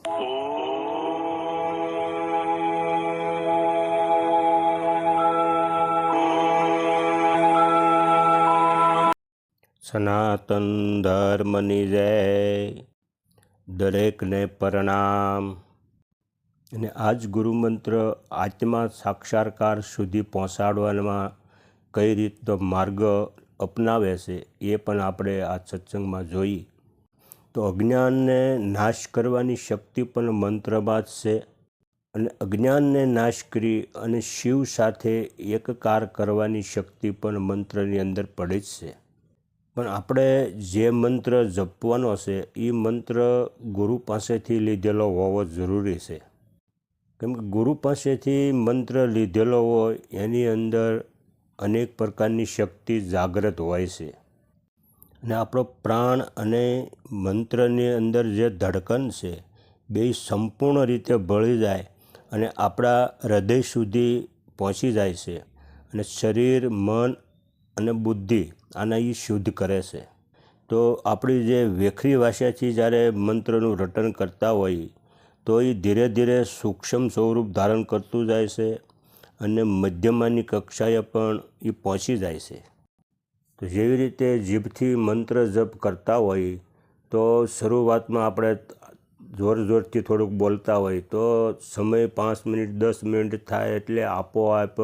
સનાતન ધર્મની જય, દરેકને પ્રણામ. અને આ જ ગુરુમંત્ર આત્મા સાક્ષાત્કાર સુધી પહોંચાડવામાં કઈ રીતનો માર્ગ અપનાવે છે એ પણ આપણે આ સત્સંગમાં જોઈએ. તો અજ્ઞાનને નાશ કરવાની શક્તિ પણ મંત્રમાં જ છે, અને અજ્ઞાનને નાશ કરી અને શિવ સાથે એકકાર કરવાની શક્તિ પણ મંત્રની અંદર પડે જ છે. પણ આપણે જે મંત્ર જપવાનો છે એ મંત્ર ગુરુ પાસેથી લીધેલો હોવો જરૂરી છે. કેમ કે ગુરુ પાસેથી મંત્ર લીધેલો હોય એની અંદર અનેક પ્રકારની શક્તિ જાગૃત હોય છે, અને આપણો પ્રાણ અને મંત્રની અંદર જે ધડકન છે બે સંપૂર્ણ રીતે ભળી જાય અને આપણા હૃદય સુધી પહોંચી જાય છે, અને શરીર, મન અને બુદ્ધિ આને એ શુદ્ધ કરે છે. તો આપણી જે વેખરી ભાષાથી જ્યારે મંત્રનું રટન કરતા હોઈએ તો એ ધીરે ધીરે સૂક્ષ્મ સ્વરૂપ ધારણ કરતું જાય છે, અને મધ્યમાની કક્ષાએ પણ એ પહોંચી જાય છે. તો જેવી રીતે જીભથી મંત્ર જપ કરતા હોઈએ તો શરૂઆતમાં આપણે જોરથી થોડુંક બોલતા હોય તો સમય 5 મિનિટ 10 મિનિટ થાય એટલે આપોઆપ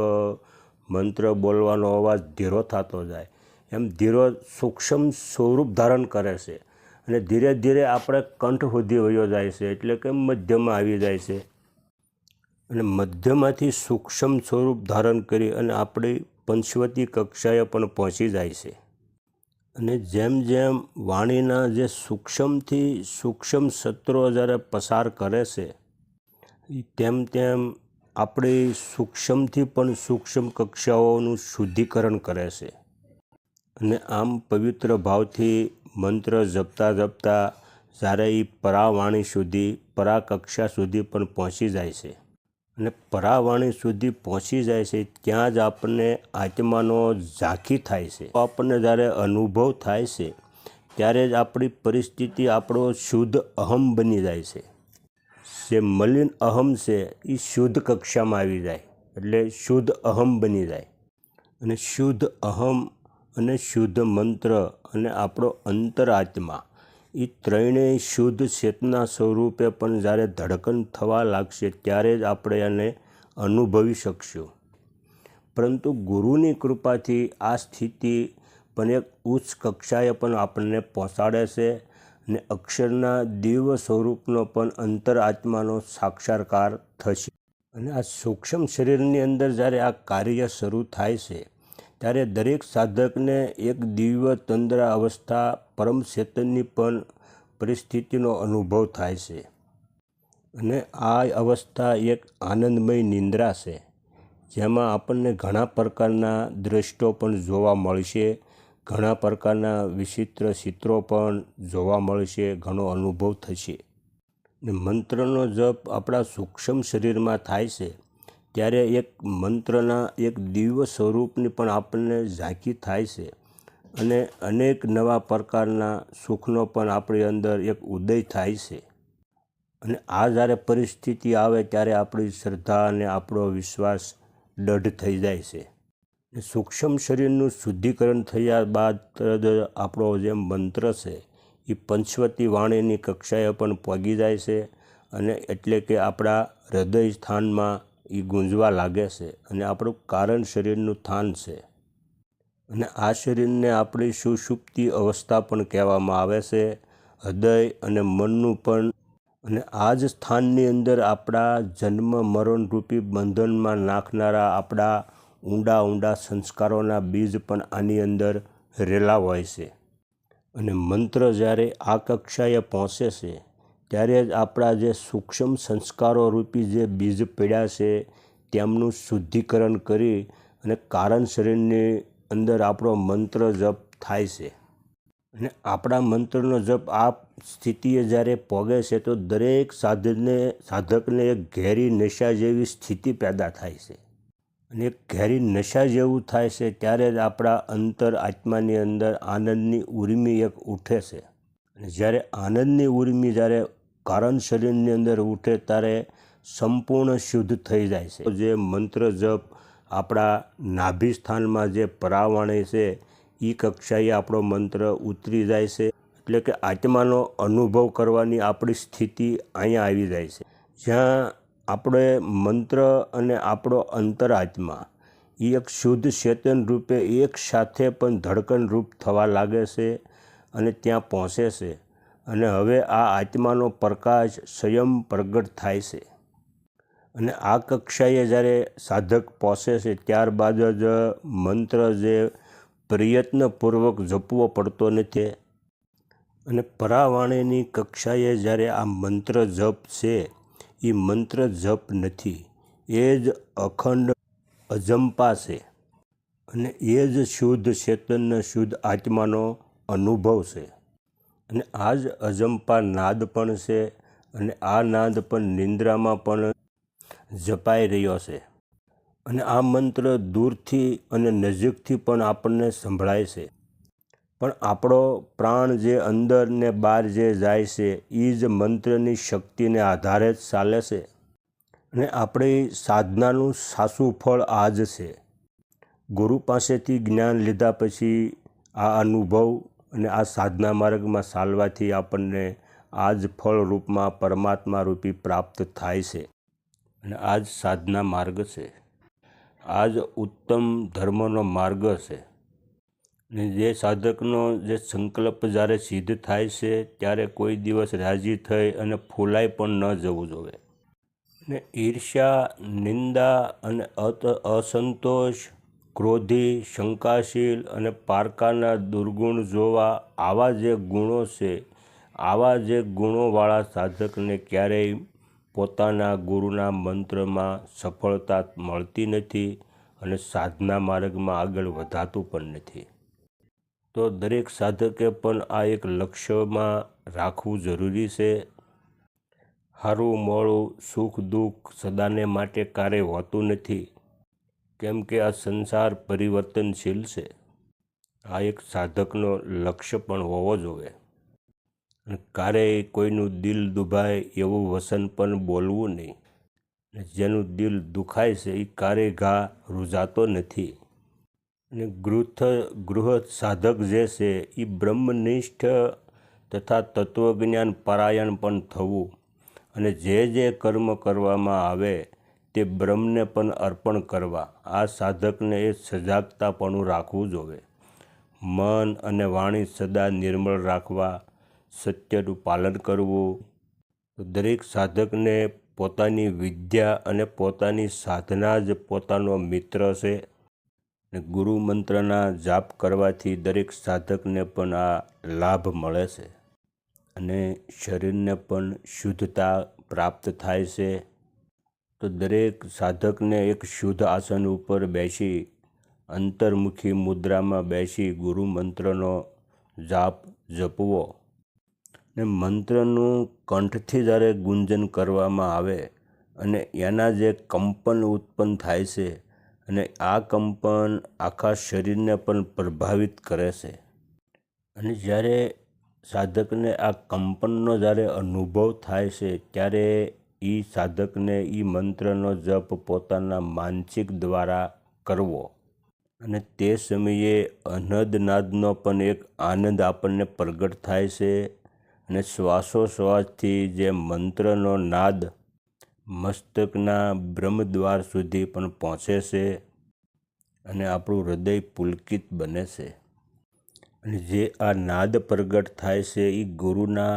મંત્ર બોલવાનો અવાજ ધીરો થતો જાય. એમ ધીરો સૂક્ષ્મ સ્વરૂપ ધારણ કરે છે, અને ધીરે ધીરે આપણે કંઠ સુધી વયો જાય છે, એટલે કે મધ્યમાં આવી જાય છે, અને મધ્યમાંથી સૂક્ષ્મ સ્વરૂપ ધારણ કરી અને આપણી પંચવટી કક્ષાએ પણ પહોંચી જાય છે. અને જેમ જેમ વાણીના જે સૂક્ષ્મથી સૂક્ષ્મ સત્રો જ્યારે પસાર કરે છે તેમ તેમ આપણી સૂક્ષ્મથી પણ સૂક્ષ્મ કક્ષાઓનું શુદ્ધિકરણ કરે છે. અને આમ પવિત્ર ભાવથી મંત્ર જપતા જપતા જ્યારે એ પરાવાણી સુધી, પરાકક્ષા સુધી પણ પહોંચી જાય છે, અને પરાવાણી સુધી પહોંચી જાય છે ત્યાં જ આપણને આત્માનો ઝાંખી થાય છે. આપણને જ્યારે અનુભવ થાય છે ત્યારે જ આપણી પરિસ્થિતિ આપણો શુદ્ધ અહમ બની જાય છે. જે મલિન અહમ છે એ શુદ્ધ કક્ષામાં આવી જાય, એટલે શુદ્ધ અહમ બની જાય. અને શુદ્ધ અહમ અને શુદ્ધ મંત્ર અને આપણો અંતરાત્મા એ ત્રણેય શુદ્ધ ચેતના સ્વરૂપે પણ જ્યારે ધડકન થવા લાગશે ત્યારે જ આપણે એને અનુભવી શકશું. પરંતુ ગુરુની કૃપાથી આ સ્થિતિ પણ એક ઉચ્ચ કક્ષાએ પણ આપણને પહોંચાડે છે, અને અક્ષરના દિવ્ય સ્વરૂપનો પણ અંતરાત્માનો સાક્ષાત્કાર થશે. અને આ સૂક્ષ્મ શરીરની અંદર જ્યારે આ કાર્ય શરૂ થાય છે ત્યારે દરેક સાધકને એક દિવ્ય તંદ્રા અવસ્થા, પરમ ચેતનની પણ પરિસ્થિતિનો અનુભવ થાય છે. અને આ અવસ્થા એક આનંદમય નિંદ્રા છે, જેમાં આપણને ઘણા પ્રકારના દ્રષ્ટો પણ જોવા મળશે, ઘણા પ્રકારના વિચિત્ર ચિત્રો પણ જોવા મળશે, ઘણો અનુભવ થશે. ને મંત્રનો જપ આપણા સૂક્ષ્મ શરીરમાં થાય છે ત્યારે એક મંત્રના એક દિવ્ય સ્વરૂપની પણ આપણને ઝાંખી થાય છે, અને અનેક નવા પ્રકારના સુખનો પણ આપણી અંદર એક ઉદય થાય છે. અને આ જ્યારે પરિસ્થિતિ આવે ત્યારે આપણી શ્રદ્ધા અને આપણો વિશ્વાસ દૃઢ થઈ જાય છે. સૂક્ષ્મ શરીરનું શુદ્ધિકરણ થયા બાદ તરત આપણો જે મંત્ર છે એ પંચવટી વાણીની કક્ષાએ પણ પહોંચી જાય છે, અને એટલે કે આપણા હૃદય સ્થાનમાં એ ગુંજવા લાગે છે, અને આપણું કારણ શરીરનું સ્થાન છે. અને આ શરીરને આપણી સુષુપ્તિ અવસ્થા પણ કહેવામાં આવે છે, હૃદય અને મનનું પણ. અને આ જ સ્થાનની અંદર આપણા જન્મ મરણરૂપી બંધનમાં નાખનારા આપણા ઊંડા ઊંડા સંસ્કારોના બીજ પણ આની અંદર રેલા હોય છે. અને મંત્ર જ્યારે આ કક્ષાએ પહોંચે છે ત્યારે જ આપણા જે સૂક્ષ્મ સંસ્કારો રૂપી જે બીજ પડ્યા છે તેમનું શુદ્ધિકરણ કરી અને કારણ શરીરની અંદર આપણો મંત્ર જપ થાય છે. અને આપણા મંત્રનો જપ આ સ્થિતિએ જ્યારે પહોંચે છે તો દરેક સાધકને એક ઘેરી નશા જેવી સ્થિતિ પેદા થાય છે. અને એક ઘેરી નશા જેવું થાય છે ત્યારે જ આપણા અંતર આત્માની અંદર આનંદની ઉર્મિ એક ઉઠે છે. અને જ્યારે આનંદની ઉર્મિ જ્યારે કારણ શરીરની અંદર ઉઠે ત્યારે સંપૂર્ણ શુદ્ધ થઈ જાય છે. જે મંત્ર જપ આપણા નાભી સ્થાનમાં જે પરાવાણી છે એ કક્ષાએ આપણો મંત્ર ઉતરી જાય છે. એટલે કે આત્માનો અનુભવ કરવાની આપણી સ્થિતિ અહીંયા આવી જાય છે, જ્યાં આપણે મંત્ર અને આપણો અંતરાત્મા એ એક શુદ્ધ ચેતન રૂપે એક સાથે પણ ધડકન રૂપ થવા લાગે છે અને ત્યાં પહોંચે છે. અને હવે આ આત્માનો પ્રકાશ સ્વયં પ્રગટ થાય છે. અને આ કક્ષાએ જ્યારે સાધક પહોંચે છે ત્યારબાદ જ મંત્ર જે પ્રયત્નપૂર્વક જપવો પડતો નથી. અને પરાવાણીની કક્ષાએ જ્યારે આ મંત્ર જપ છે એ મંત્ર જપ નથી, એ જ અખંડ અજંપા છે અને એ જ શુદ્ધ ચેતન શુદ્ધ આત્માનો અનુભવ છે. અને આ જ અજંપા નાદ પણ છે અને આ નાદ પણ નિંદ્રામાં પણ જપાઈ રહ્યો છે. અને આ મંત્ર દૂરથી અને નજીકથી પણ આપણને સંભળાય છે. પણ આપણો પ્રાણ જે અંદર ને બહાર જે જાય છે એ જ મંત્રની શક્તિને આધારે જ ચાલે છે. અને આપણી સાધનાનું સાચું ફળ આ જ છે. ગુરુ પાસેથી જ્ઞાન લીધા પછી આ અનુભવ અને આ સાધના માર્ગમાં ચાલવાથી આપણને આ જ ફળ રૂપમાં પરમાત્મા રૂપી પ્રાપ્ત થાય છે. અને આ જ સાધના માર્ગ છે, આ જ ઉત્તમ ધર્મનો માર્ગ છે. અને જે સાધકનો જે સંકલ્પ જ્યારે સિદ્ધ થાય છે ત્યારે કોઈ દિવસ રાજી થઈ અને ફૂલાઈ પણ ન જવું જોઈએ. ને ઈર્ષ્યા, નિંદા અને અસંતોષ, ક્રોધી, શંકાશીલ અને પારકાના દુર્ગુણ જોવા આવા જે ગુણો છે, આવા જે ગુણોવાળા સાધકને ક્યારેય પોતાના ગુરુના મંત્રમાં સફળતા મળતી નથી અને સાધના માર્ગમાં આગળ વધાતું પણ નથી. તો દરેક સાધકે પણ આ એક લક્ષ્યમાં રાખવું જરૂરી છે. સારું મોડું, સુખ દુઃખ સદાને માટે ક્યારેય હોતું નથી, કેમ કે આ સંસાર પરિવર્તનશીલ છે. આ એક સાધકનો લક્ષ્ય પણ હોવો જોઈએ. અને ક્યારેય કોઈનું દિલ દુભાય એવું વચન પણ બોલવું નહીં. જેનું દિલ દુખાય છે એ ક્યારેય ઘા રૂઝાતો નથી. અને ગૃહસ્થ સાધક જે છે એ બ્રહ્મનિષ્ઠ તથા તત્વજ્ઞાન પરાયણ પણ થવું અને જે કર્મ કરવામાં આવે તે બ્રહ્મને પણ અર્પણ કરવા, આ સાધકને એ સજાગતાપણું રાખવું જોઈએ. મન અને વાણી સદા નિર્મળ રાખવા, સત્યનું પાલન કરવું. દરેક સાધકને પોતાની વિદ્યા અને પોતાની સાધના જ પોતાનો મિત્ર છે. ગુરુ મંત્રના જાપ કરવાથી દરેક સાધકને પણ આ લાભ મળે છે અને શરીરને પણ શુદ્ધતા પ્રાપ્ત થાય છે. તો દરેક સાધકને એક શુદ્ધ આસન ઉપર બેસી અંતર્મુખી મુદ્રામાં બેસી ગુરુ મંત્રનો જાપ જપવો. ને મંત્રનું કંઠથી જ્યારે ગુંજન કરવામાં આવે અને એના જે કંપન ઉત્પન્ન થાય છે અને આ કંપન આખા શરીરને પણ પ્રભાવિત કરે છે. અને જ્યારે સાધકને આ કંપનનો જ્યારે અનુભવ થાય છે ત્યારે એ સાધકને એ મંત્રનો જપ પોતાના માનસિક દ્વારા કરવો. અને તે સમયે અનહદનાદનો પણ એક આનંદ આપણને પ્રગટ થાય છે. અને શ્વાસોશ્વાસથી જે મંત્રનો નાદ મસ્તકના બ્રહ્મદ્વાર સુધી પણ પહોંચે છે અને આપણું હૃદય પુલકિત બને છે. અને જે આ નાદ પ્રગટ થાય છે એ ગુરુના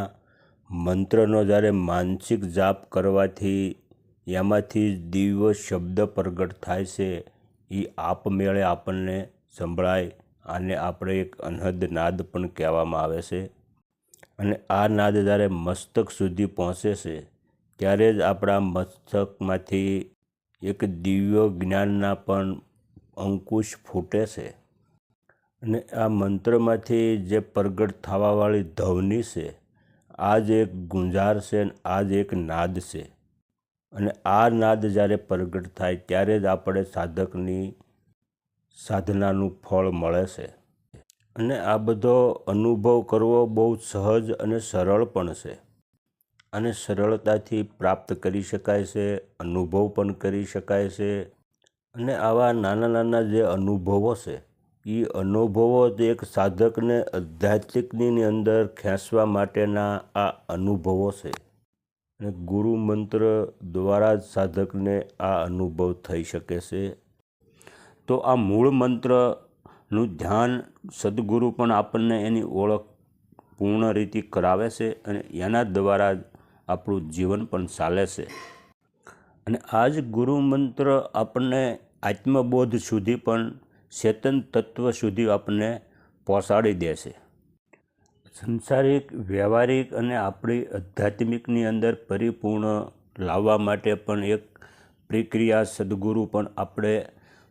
મંત્રનો જ્યારે માનસિક જાપ કરવાથી એમાંથી દિવ્ય શબ્દ પ્રગટ થાય છે એ આપમેળે આપણને સંભળાય. આને આપણે એક અનહદ નાદ પણ કહેવામાં આવે છે. અને આ નાદ જ્યારે મસ્તક સુધી પહોંચે છે ત્યારે જ આપણા મસ્તકમાંથી એક દિવ્ય જ્ઞાનના પણ અંકુશ ફૂટે છે. અને આ મંત્રમાંથી જે પ્રગટ થવાવાળી ધ્વનિ છે આ જ એક ગુંજાર છે અને આ જ એક નાદ છે. અને આ નાદ જ્યારે પ્રગટ થાય ત્યારે જ આપણે સાધકની સાધનાનું ફળ મળે છે. અને આ બધો અનુભવ કરવો બહુ સહજ અને સરળ પણ છે. આને સરળતાથી પ્રાપ્ત કરી શકાય છે, અનુભવ પણ કરી શકાય છે. અને આવા નાના નાના જે અનુભવો છે એ અનુભવો જ એક સાધકને આધ્યાત્મિકની અંદર ખેંચવા માટેના આ અનુભવો છે. અને ગુરુ મંત્ર દ્વારા જ સાધકને આ અનુભવ થઈ શકે છે. તો આ મૂળ મંત્રનું ધ્યાન સદગુરુ પણ આપણને એની ઓળખ પૂર્ણ રીતે કરાવે છે અને એના દ્વારા જ આપણું જીવન પણ ચાલે છે. અને આ જ ગુરુ મંત્ર આપણને આત્મબોધ સુધી પણ ચેતન તત્વ સુધી આપણને પહોંચાડી દે છે. સંસારિક, વ્યવહારિક અને આપણી આધ્યાત્મિકની અંદર પરિપૂર્ણ લાવવા માટે પણ એક પ્રક્રિયા સદગુરુ પણ આપણે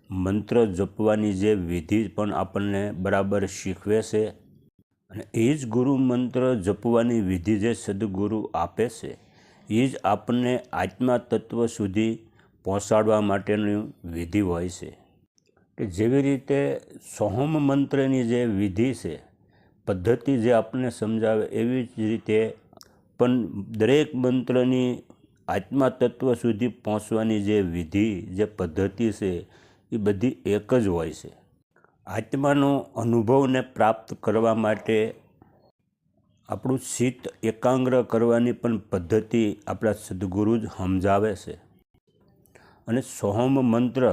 મંત્ર જપવાની જે વિધિ પણ આપણને બરાબર શીખવે છે. અને એ જ ગુરુ મંત્ર જપવાની વિધિ જે સદગુરુ આપે છે એ જ આપણને આત્મા તત્વ સુધી પહોંચાડવા માટેની વિધિ હોય છે. કે જેવી રીતે સોહમ મંત્રની જે વિધિ છે, પદ્ધતિ જે આપણને સમજાવે એવી જ રીતે પણ દરેક મંત્રની આત્મા તત્વ સુધી પહોંચવાની જે વિધિ, જે પદ્ધતિ છે એ બધી એક જ હોય છે. આત્માનો અનુભવને પ્રાપ્ત કરવા માટે આપણું ચિત્ત એકાગ્ર કરવાની પણ પદ્ધતિ આપણા સદગુરુ જ સમજાવે છે. અને સોહમ મંત્ર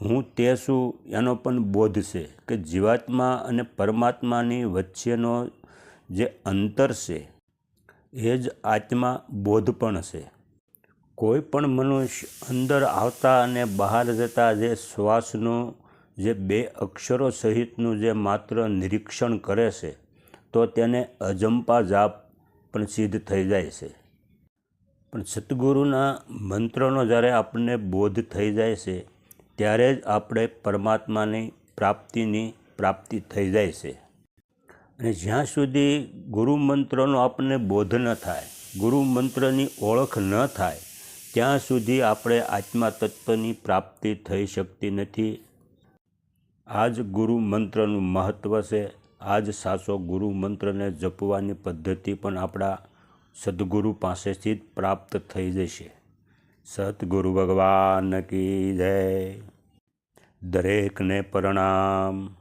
હું તે છું એનો પણ બોધ છે કે જીવાત્મા અને પરમાત્માની વચ્ચેનો જે અંતર છે એ જ આત્મા બોધ પણ છે. કોઈ પણ મનુષ્ય અંદર આવતા અને બહાર જતા જે શ્વાસનું જે 2 અક્ષરો સહિતનું જે માત્ર નિરીક્ષણ કરે છે તો તેને અજંપા જાપ પણ સિદ્ધ થઈ જાય છે. પણ સદગુરુના મંત્રનો જ્યારે આપણને બોધ થઈ જાય છે ત્યારે જ આપણે પરમાત્માની પ્રાપ્તિ થઈ જાય છે. અને જ્યાં સુધી ગુરુ મંત્રનો આપણને બોધ ન થાય, ગુરુ મંત્રની ઓળખ ન થાય ત્યાં સુધી આપણે આત્મા તત્વની પ્રાપ્તિ થઈ શકતી નથી. આ જ ગુરુ મંત્રનું મહત્ત્વ છે. આ જ સાચો ગુરુ મંત્રને જપવાની પદ્ધતિ પણ આપણા સદગુરુ પાસેથી જ પ્રાપ્ત થઈ જશે. સતગુરુ ભગવાન કી જય. દરેકને પ્રણામ.